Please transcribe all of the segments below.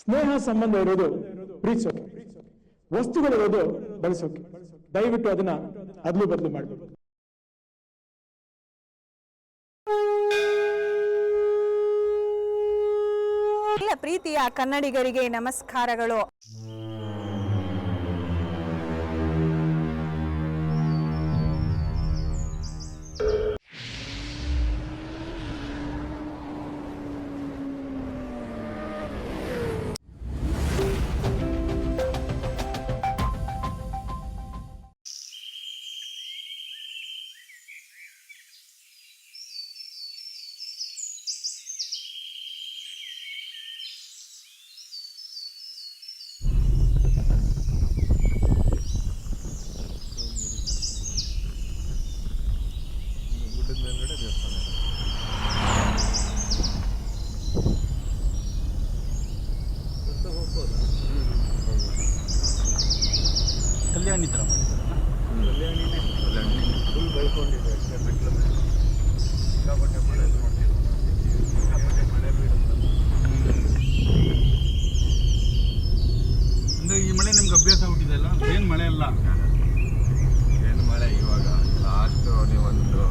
ಸ್ನೇಹ ಸಂಬಂಧ ಇರೋದು ಪ್ರೀತಿಸೋಕೆ, ವಸ್ತುಗಳಿರೋದು ಬಳಸೋಕೆ. ದಯವಿಟ್ಟು ಅದನ್ನ ಅದಲು ಬದಲು ಮಾಡಬೇಕು. ಎಲ್ಲ ಪ್ರೀತಿಯ ಕನ್ನಡಿಗರಿಗೆ ನಮಸ್ಕಾರಗಳು. ಕಲ್ಯಾಣಿ ಥರ ಮಾಡಿದ್ದಾರಲ್ಲ, ಕಲ್ಯಾಣಿನೇ ಫುಲ್ ಬೆಳ್ಕೊಂಡಿದೆ. ಬಿಟ್ಲು ಸಿಕ್ಕಾಪಟ್ಟೆ ಮಳೆ ನೋಡ್ತಿದ್ರು, ಸಿಕ್ಕಾಪಟ್ಟೆ ಮಳೆ ಬೀಳುತ್ತೆ. ಅಂದರೆ ಈ ಮಳೆ ನಿಮ್ಗೆ ಅಭ್ಯಾಸ ಆಗ್ಬಿಟ್ಟಿದೆ ಅಲ್ಲ? ಏನು ಮಳೆ ಅಲ್ಲ, ಏನು ಮಳೆ ಇವಾಗ ಲಾಸ್ಟ್ ನೀವೊಂದು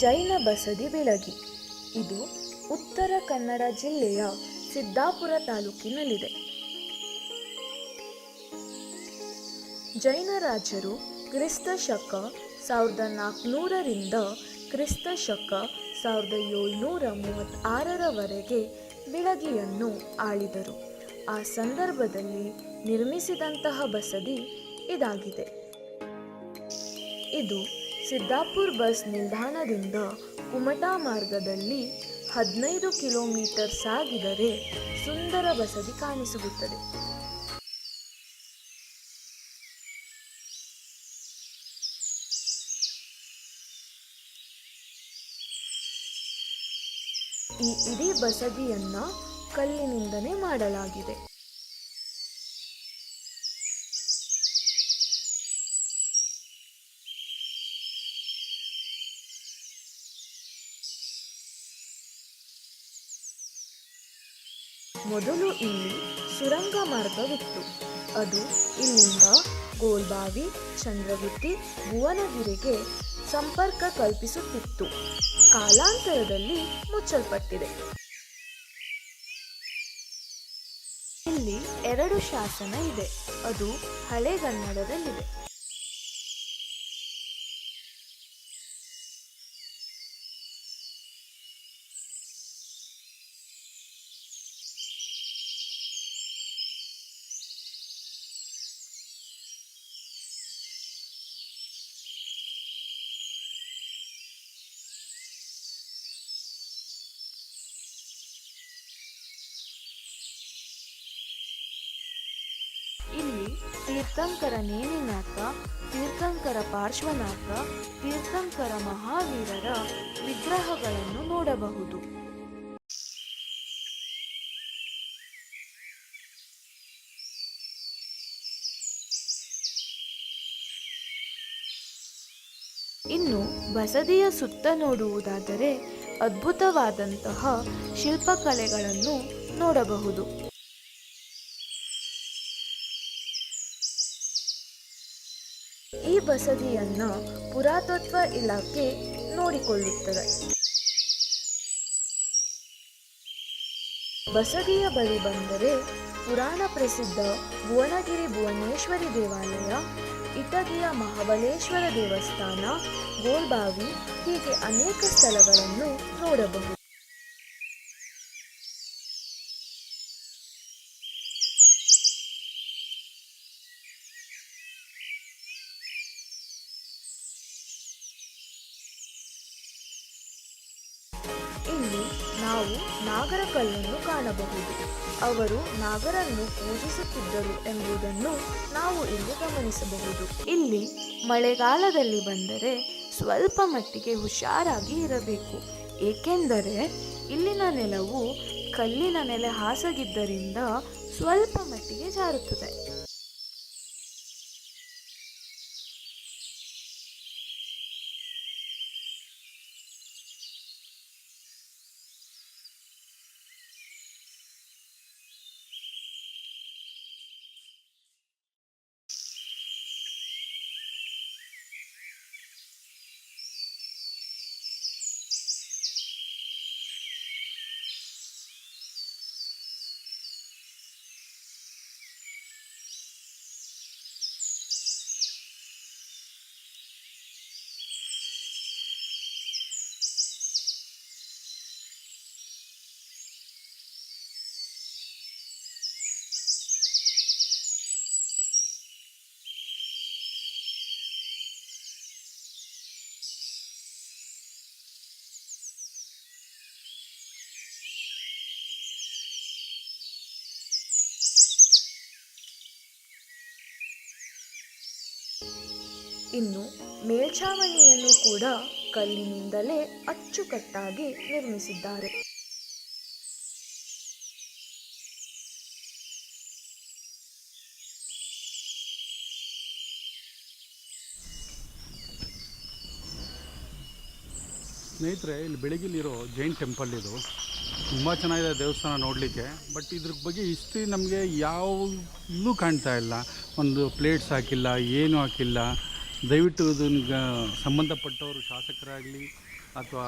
ಜೈನ ಬಸದಿ ಬಿಳಗಿ. ಇದು ಉತ್ತರ ಕನ್ನಡ ಜಿಲ್ಲೆಯ ಸಿದ್ದಾಪುರ ತಾಲೂಕಿನಲ್ಲಿದೆ. ಜೈನ ರಾಜರು ಕ್ರಿಸ್ತ ಶಕ 1400ರಿಂದ ಕ್ರಿಸ್ತ ಶಕ 1736ರವರೆಗೆ ಬಿಳಗಿಯನ್ನು ಆಳಿದರು. ಆ ಸಂದರ್ಭದಲ್ಲಿ ನಿರ್ಮಿಸಿದಂತಹ ಬಸದಿ ಇದಾಗಿದೆ. ಇದು ಸಿದ್ದಾಪುರ ಬಸ್ ನಿಲ್ದಾಣದಿಂದ ಕುಮಟಾ ಮಾರ್ಗದಲ್ಲಿ 15 ಕಿಲೋಮೀಟರ್ ಸಾಗಿದರೆ ಸುಂದರ ಬಸದಿ ಕಾಣಿಸಿಗುತ್ತದೆ. ಈ ಇಡೀ ಬಸದಿಯನ್ನ ಕಲ್ಲಿನಿಂದನೇ ಮಾಡಲಾಗಿದೆ. ಮೊದಲು ಇಲ್ಲಿ ಸುರಂಗ ಮಾರ್ಗವಿತ್ತು. ಅದು ಇಲ್ಲಿಂದ ಗೋಲ್ಬಾವಿ, ಚಂದ್ರಗುತ್ತಿ, ಭುವನಗಿರಿಗೆ ಸಂಪರ್ಕ ಕಲ್ಪಿಸುತ್ತಿತ್ತು. ಕಾಲಾಂತರದಲ್ಲಿ ಮುಚ್ಚಲ್ಪಟ್ಟಿದೆ. ಇಲ್ಲಿ 2 ಶಾಸನ ಇದೆ. ಅದು ಹಳೆಗನ್ನಡದಲ್ಲಿದೆ. ಇಲ್ಲಿ ತೀರ್ಥಂಕರ ನೇಮಿನಾಥ, ತೀರ್ಥಂಕರ ಪಾರ್ಶ್ವನಾಥ, ತೀರ್ಥಂಕರ ಮಹಾವೀರರ ವಿಗ್ರಹಗಳನ್ನು ನೋಡಬಹುದು. ಇನ್ನು ಬಸದಿಯ ಸುತ್ತ ನೋಡುವುದಾದರೆ ಅದ್ಭುತವಾದಂತಹ ಶಿಲ್ಪಕಲೆಗಳನ್ನು ನೋಡಬಹುದು. ಈ ಬಸದಿಯನ್ನ ಪುರಾತತ್ವ ಇಲಾಖೆ ನೋಡಿಕೊಳ್ಳುತ್ತದೆ. ಬಸದಿಯ ಬಳಿ ಬಂದರೆ ಪುರಾಣ ಪ್ರಸಿದ್ಧ ಭುವನಗಿರಿ ಭುವನೇಶ್ವರಿ ದೇವಾಲಯ, ಇಟಗಿಯ ಮಹಾಬಲೇಶ್ವರ ದೇವಸ್ಥಾನ, ಗೋಲ್ಬಾವಿ ಹೀಗೆ ಅನೇಕ ಸ್ಥಳಗಳನ್ನು ನೋಡಬಹುದು. ಇಲ್ಲಿ ನಾವು ನಾಗರಕಲ್ಲನ್ನು ಕಾಣಬಹುದು. ಅವರು ನಾಗರನ್ನು ಪೂಜಿಸುತ್ತಿದ್ದರು ಎಂಬುದನ್ನು ನಾವು ಇಲ್ಲಿ ಗಮನಿಸಬಹುದು. ಇಲ್ಲಿ ಮಳೆಗಾಲದಲ್ಲಿ ಬಂದರೆ ಸ್ವಲ್ಪ ಮಟ್ಟಿಗೆ ಹುಷಾರಾಗಿ ಇರಬೇಕು. ಏಕೆಂದರೆ ಇಲ್ಲಿನ ನೆಲವು ಕಲ್ಲಿನ ನೆಲೆ ಹಾಸಾಗಿದ್ದರಿಂದ ಸ್ವಲ್ಪ ಮಟ್ಟಿಗೆ ಜಾರುತ್ತದೆ. ಇನ್ನು ಮೇಲ್ಛಾವಣಿಯನ್ನು ಕೂಡ ಕಲ್ಲಿನಿಂದಲೇ ಅಚ್ಚುಕಟ್ಟಾಗಿ ನಿರ್ಮಿಸಿದ್ದಾರೆ. ಸ್ನೇಹಿತರೆ, ಇಲ್ಲಿ ಬೆಳಗಿಲಿರೋ ಜೈನ್ ಟೆಂಪಲ್ ಇದು ತುಂಬ ಚೆನ್ನಾಗಿದೆ ದೇವಸ್ಥಾನ ನೋಡಲಿಕ್ಕೆ. ಬಟ್ ಇದ್ರ ಬಗ್ಗೆ ಹಿಸ್ಟ್ರಿ ನಮಗೆ ಯಾವುದೂ ಕಾಣ್ತಾ ಇಲ್ಲ. ಒಂದು ಪ್ಲೇಟ್ಸ್ ಹಾಕಿಲ್ಲ, ಏನೂ ಹಾಕಿಲ್ಲ. ದಯವಿಟ್ಟು ಇದನ್ನು ಸಂಬಂಧಪಟ್ಟವರು ಶಾಸಕರಾಗಲಿ ಅಥವಾ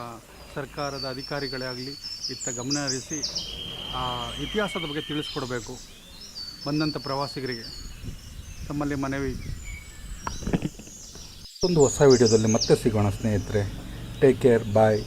ಸರ್ಕಾರದ ಅಧಿಕಾರಿಗಳೇ ಆಗಲಿ ಇತ್ತ ಗಮನ ಹರಿಸಿ ಆ ಇತಿಹಾಸದ ಬಗ್ಗೆ ತಿಳಿಸ್ಕೊಡ್ಬೇಕು ಬಂದಂಥ ಪ್ರವಾಸಿಗರಿಗೆ. ತಮ್ಮಲ್ಲಿ ಮನವಿ. ಒಂದು ಹೊಸ ವಿಡಿಯೋದಲ್ಲಿ ಮತ್ತೆ ಸಿಗೋಣ ಸ್ನೇಹಿತರೆ. ಟೇಕ್ ಕೇರ್, ಬಾಯ್.